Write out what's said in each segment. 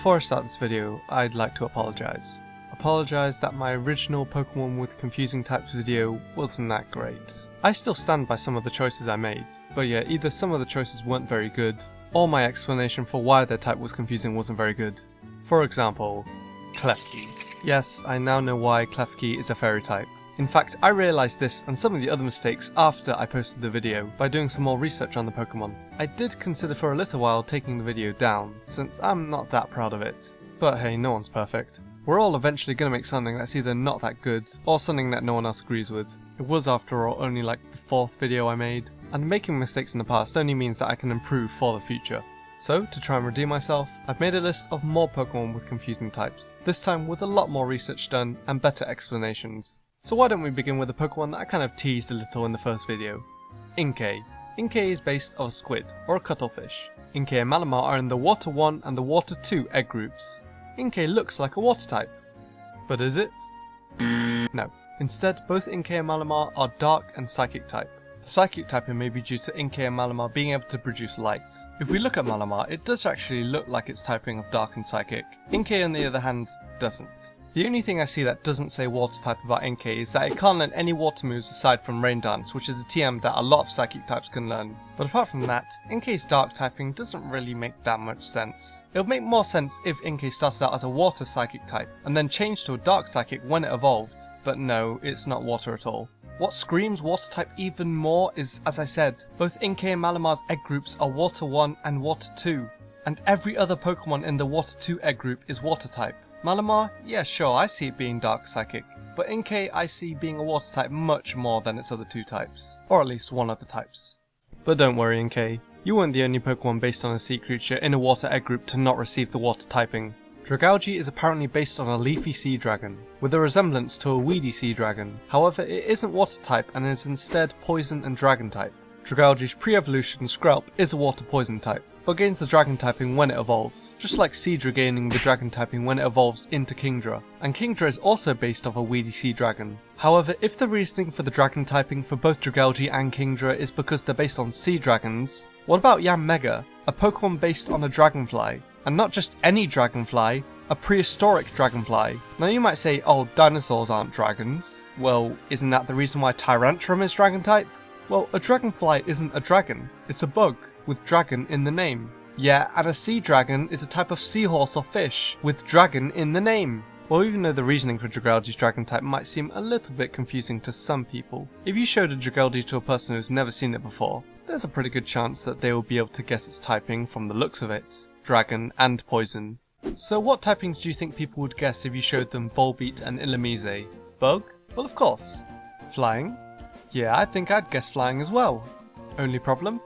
Before I start this video, I'd like to apologise. Apologise that my original Pokemon with confusing types video wasn't that great. I still stand by some of the choices I made, but yeah, either some of the choices weren't very good, or my explanation for why their type was confusing wasn't very good. For example, Klefki. Yes, I now know why Klefki is a fairy type. In fact, I realised this and some of the other mistakes after I posted the video by doing some more research on the Pokemon. I did consider for a little while taking the video down, since I'm not that proud of it. But hey, no one's perfect. We're all eventually going to make something that's either not that good, or something that no one else agrees with. It was after all only like the 4th video I made, and making mistakes in the past only means that I can improve for the future. So, to try and redeem myself, I've made a list of more Pokemon with confusing types, this time with a lot more research done and better explanations. So why don't we begin with a Pokemon that I kind of teased a little in the first video. Inkay. Inkay is based off a squid, or a cuttlefish. Inkay and Malamar are in the Water 1 and the Water 2 egg groups. Inkay looks like a water type. But is it? No. Instead, both Inkay and Malamar are dark and psychic type. The psychic typing may be due to Inkay and Malamar being able to produce light. If we look at Malamar, it does actually look like its typing of dark and psychic. Inkay on the other hand, doesn't. The only thing I see that doesn't say water type about Inkay is that it can't learn any water moves aside from Rain Dance, which is a TM that a lot of psychic types can learn. But apart from that, Inkay's dark typing doesn't really make that much sense. It would make more sense if Inkay started out as a water psychic type, and then changed to a dark psychic when it evolved, but no, it's not water at all. What screams water type even more is, as I said, both Inkay and Malamar's egg groups are Water 1 and Water 2, and every other Pokemon in the Water 2 egg group is water type. Malamar, yeah sure, I see it being dark psychic, but Inkay I see being a water type much more than its other two types, or at least one of the types. But don't worry Inkay, you weren't the only Pokemon based on a sea creature in a water egg group to not receive the water typing. Dragalge is apparently based on a leafy sea dragon, with a resemblance to a weedy sea dragon, however it isn't water type and is instead poison and dragon type. Dragalge's pre-evolution Skrelp is a water poison type, but gains the dragon typing when it evolves, just like Seadra gaining the dragon typing when it evolves into Kingdra, and Kingdra is also based off a weedy sea dragon. However, if the reasoning for the dragon typing for both Dragalge and Kingdra is because they're based on sea dragons, what about Yanmega, a Pokemon based on a dragonfly? And not just any dragonfly, a prehistoric dragonfly. Now you might say, oh, dinosaurs aren't dragons. Well, isn't that the reason why Tyrantrum is dragon type? Well, a dragonfly isn't a dragon, it's a bug, with dragon in the name. Yeah, and a sea dragon is a type of seahorse or fish, with dragon in the name. Well, even though the reasoning for Dragalge's dragon type might seem a little bit confusing to some people, if you showed a Dragalge to a person who's never seen it before, there's a pretty good chance that they will be able to guess its typing from the looks of it, dragon and poison. So what typings do you think people would guess if you showed them Volbeat and Illumise? Bug? Well of course. Flying? Yeah, I think I'd guess flying as well. Only problem?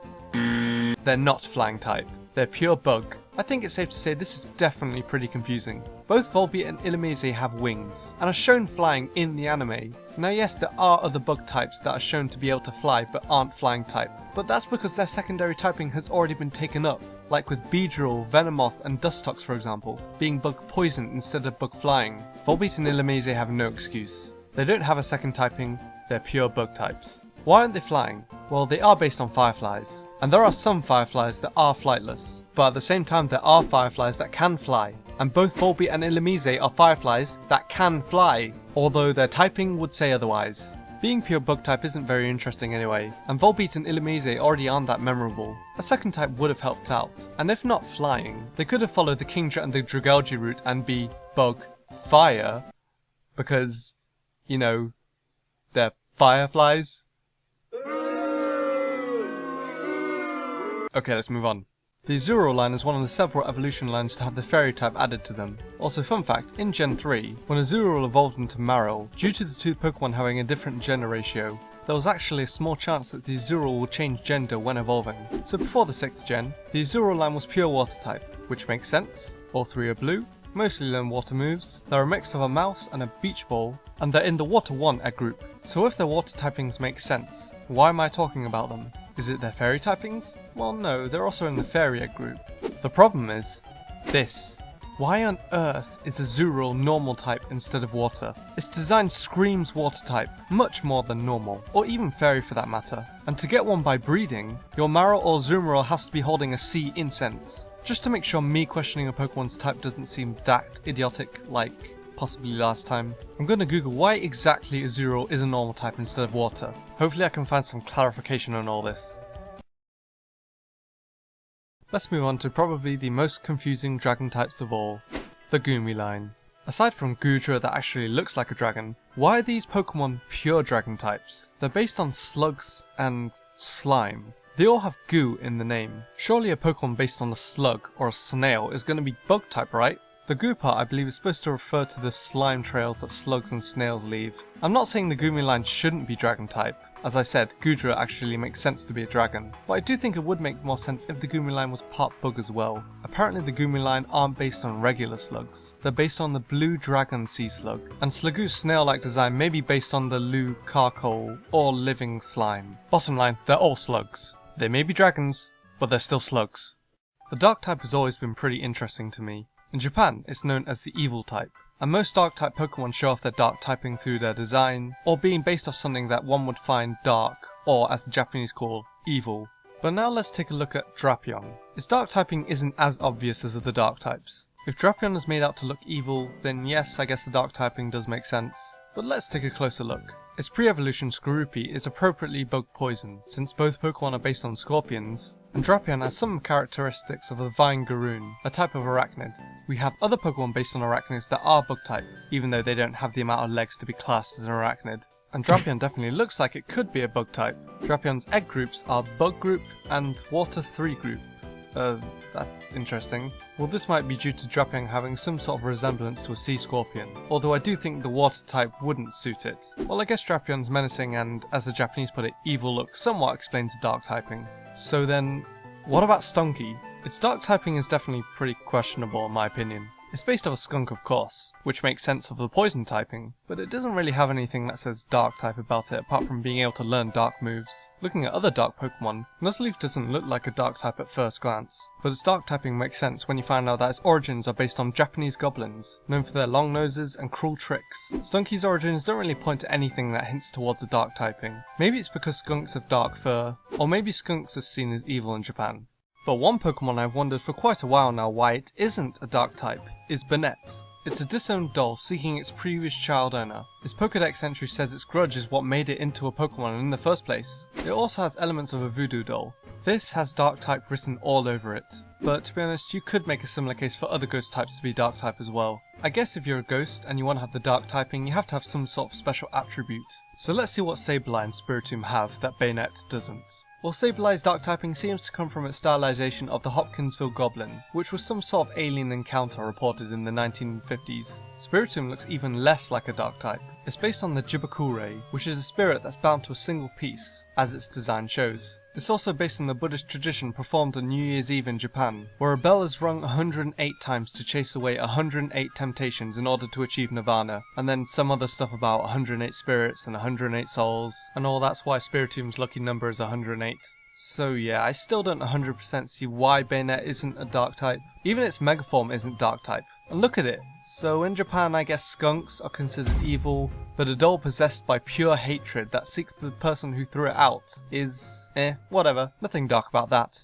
They're not flying type. They're pure bug. I think it's safe to say this is definitely pretty confusing. Both Volbeat and Illumise have wings, and are shown flying in the anime. Now yes, there are other bug types that are shown to be able to fly but aren't flying type, but that's because their secondary typing has already been taken up, like with Beedrill, Venomoth and Dustox for example, being bug poison instead of bug flying. Volbeat and Illumise have no excuse. They don't have a second typing, they're pure bug types. Why aren't they flying? Well, they are based on fireflies, and there are some fireflies that are flightless, but at the same time there are fireflies that can fly, and both Volbeat and Illumise are fireflies that can fly, although their typing would say otherwise. Being pure bug type isn't very interesting anyway, and Volbeat and Illumise already aren't that memorable. A second type would have helped out, and if not flying, they could have followed the Kingdra and the Dragalge route and be bug fire, because, you know, they're fireflies. Okay, let's move on. The Azurill line is one of the several evolution lines to have the fairy type added to them. Also, fun fact, in Gen 3, when Azurill evolved into Marill, due to the two Pokemon having a different gender ratio, there was actually a small chance that the Azurill will change gender when evolving. So before the 6th gen, the Azurill line was pure water type, which makes sense. All three are blue, mostly learn water moves, they're a mix of a mouse and a beach ball, and they're in the Water 1 egg group. So if their water typings make sense, why am I talking about them? Is it their fairy typings? Well no, they're also in the fairy egg group. The problem is this. Why on earth is Azurill normal type instead of water? Its design screams water type, much more than normal, or even fairy for that matter. And to get one by breeding, your Marrow or Azurill has to be holding a sea incense. Just to make sure me questioning a Pokemon's type doesn't seem that idiotic like possibly last time, I'm going to Google why exactly Azurill is a normal type instead of water. Hopefully I can find some clarification on all this. Let's move on to probably the most confusing dragon types of all, the Goomy line. Aside from Goodra that actually looks like a dragon, why are these Pokemon pure dragon types? They're based on slugs and slime. They all have goo in the name. Surely a Pokemon based on a slug or a snail is going to be bug type, right? The goo part I believe is supposed to refer to the slime trails that slugs and snails leave. I'm not saying the Goomy line shouldn't be dragon type. As I said, Goodra actually makes sense to be a dragon, but I do think it would make more sense if the Goomy line was part bug as well. Apparently the Goomy line aren't based on regular slugs, they're based on the blue dragon sea slug, and Slagoo's snail-like design may be based on the Lou Carcoal or living slime. Bottom line, they're all slugs. They may be dragons, but they're still slugs. The dark type has always been pretty interesting to me. In Japan, it's known as the evil type, and most dark type Pokemon show off their dark typing through their design, or being based off something that one would find dark, or as the Japanese call, evil. But now let's take a look at Drapion. Its dark typing isn't as obvious as the dark types. If Drapion is made out to look evil, then yes, I guess the dark typing does make sense. But let's take a closer look. Its pre-evolution Skorupi is appropriately bug poison, since both Pokemon are based on scorpions, and Drapion has some characteristics of a vine garoon, a type of arachnid. We have other Pokemon based on arachnids that are bug type, even though they don't have the amount of legs to be classed as an arachnid. And Drapion definitely looks like it could be a bug type. Drapion's egg groups are Bug Group and Water 3 Group. That's interesting. Well, this might be due to Drapion having some sort of resemblance to a sea scorpion, although I do think the water type wouldn't suit it. Well, I guess Drapion's menacing and, as the Japanese put it, evil look somewhat explains the dark typing. So then, what about Stunky? Its dark typing is definitely pretty questionable in my opinion. It's based off a skunk of course, which makes sense of the poison typing, but it doesn't really have anything that says dark type about it apart from being able to learn dark moves. Looking at other dark Pokemon, Nuzleaf doesn't look like a dark type at first glance, but its dark typing makes sense when you find out that its origins are based on Japanese goblins, known for their long noses and cruel tricks. Stunky's origins don't really point to anything that hints towards a dark typing. Maybe it's because skunks have dark fur, or maybe skunks are seen as evil in Japan. But one Pokemon I've wondered for quite a while now why it isn't a dark type is Banette. It's a disowned doll seeking its previous child owner. Its Pokédex entry says its grudge is what made it into a Pokemon in the first place. It also has elements of a voodoo doll. This has dark type written all over it, but to be honest you could make a similar case for other ghost types to be dark type as well. I guess if you're a ghost and you want to have the dark typing you have to have some sort of special attribute. So let's see what Sableye and Spiritomb have that Banette doesn't. Well, Sableye's dark typing seems to come from its stylization of the Hopkinsville Goblin, which was some sort of alien encounter reported in the 1950s. Spiritomb looks even less like a dark type. It's based on the Jibakure, which is a spirit that's bound to a single piece, as its design shows. It's also based on the Buddhist tradition performed on New Year's Eve in Japan, where a bell is rung 108 times to chase away 108 temptations in order to achieve nirvana, and then some other stuff about 108 spirits and 108 souls, and all that's why Spiritomb's lucky number is 108. So yeah, I still don't 100% see why Banette isn't a dark type. Even its megaform isn't dark type. And look at it. So in Japan I guess skunks are considered evil, but a doll possessed by pure hatred that seeks the person who threw it out is whatever. Nothing dark about that.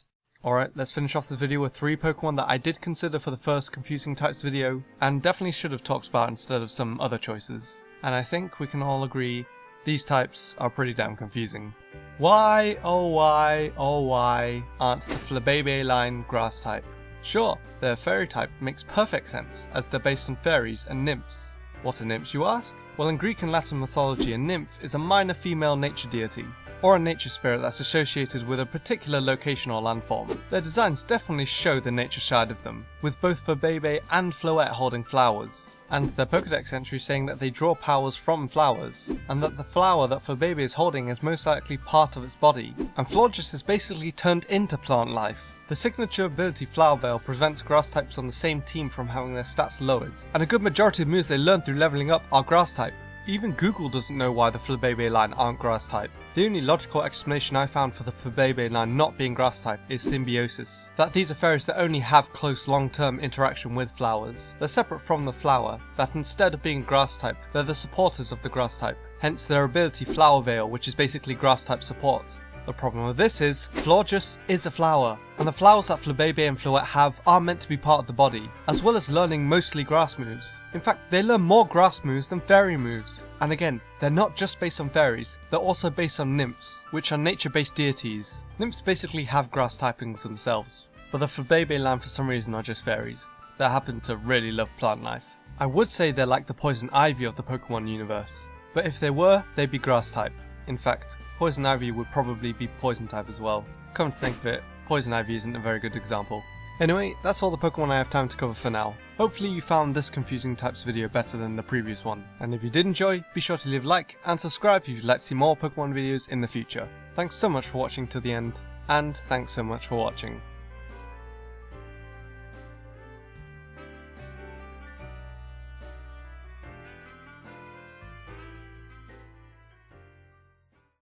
Alright, let's finish off this video with 3 Pokemon that I did consider for the first Confusing Types video, and definitely should have talked about instead of some other choices. And I think we can all agree these types are pretty damn confusing. Why, oh why aren't the Flabébé line grass type? Sure, their fairy type makes perfect sense, as they're based on fairies and nymphs. What are nymphs, you ask? Well, in Greek and Latin mythology, a nymph is a minor female nature deity, or a nature spirit that's associated with a particular location or landform. Their designs definitely show the nature side of them, with both Flabébé and Floette holding flowers, and their Pokédex entry saying that they draw powers from flowers, and that the flower that Flabébé is holding is most likely part of its body, and Florges is basically turned into plant life. The signature ability Flower Veil prevents grass types on the same team from having their stats lowered, and a good majority of moves they learn through leveling up are grass type. Even Google doesn't know why the Flabébé line aren't grass type. The only logical explanation I found for the Flabébé line not being grass type is symbiosis. That these are fairies that only have close long-term interaction with flowers. They're separate from the flower, that instead of being grass type, they're the supporters of the grass type. Hence their ability Flower Veil, which is basically grass type support. The problem with this is, Florges is a flower, and the flowers that Flabébé and Floette have are meant to be part of the body, as well as learning mostly grass moves. In fact, they learn more grass moves than fairy moves. And again, they're not just based on fairies, they're also based on nymphs, which are nature-based deities. Nymphs basically have grass typings themselves, but the Flabébé line for some reason are just fairies that happen to really love plant life. I would say they're like the poison ivy of the Pokemon universe, but if they were, they'd be grass type. In fact, Poison Ivy would probably be Poison type as well. Come to think of it, Poison Ivy isn't a very good example. Anyway, that's all the Pokemon I have time to cover for now. Hopefully you found this confusing types video better than the previous one. And if you did enjoy, be sure to leave a like and subscribe if you'd like to see more Pokemon videos in the future. Thanks so much for watching till the end, and thanks so much for watching.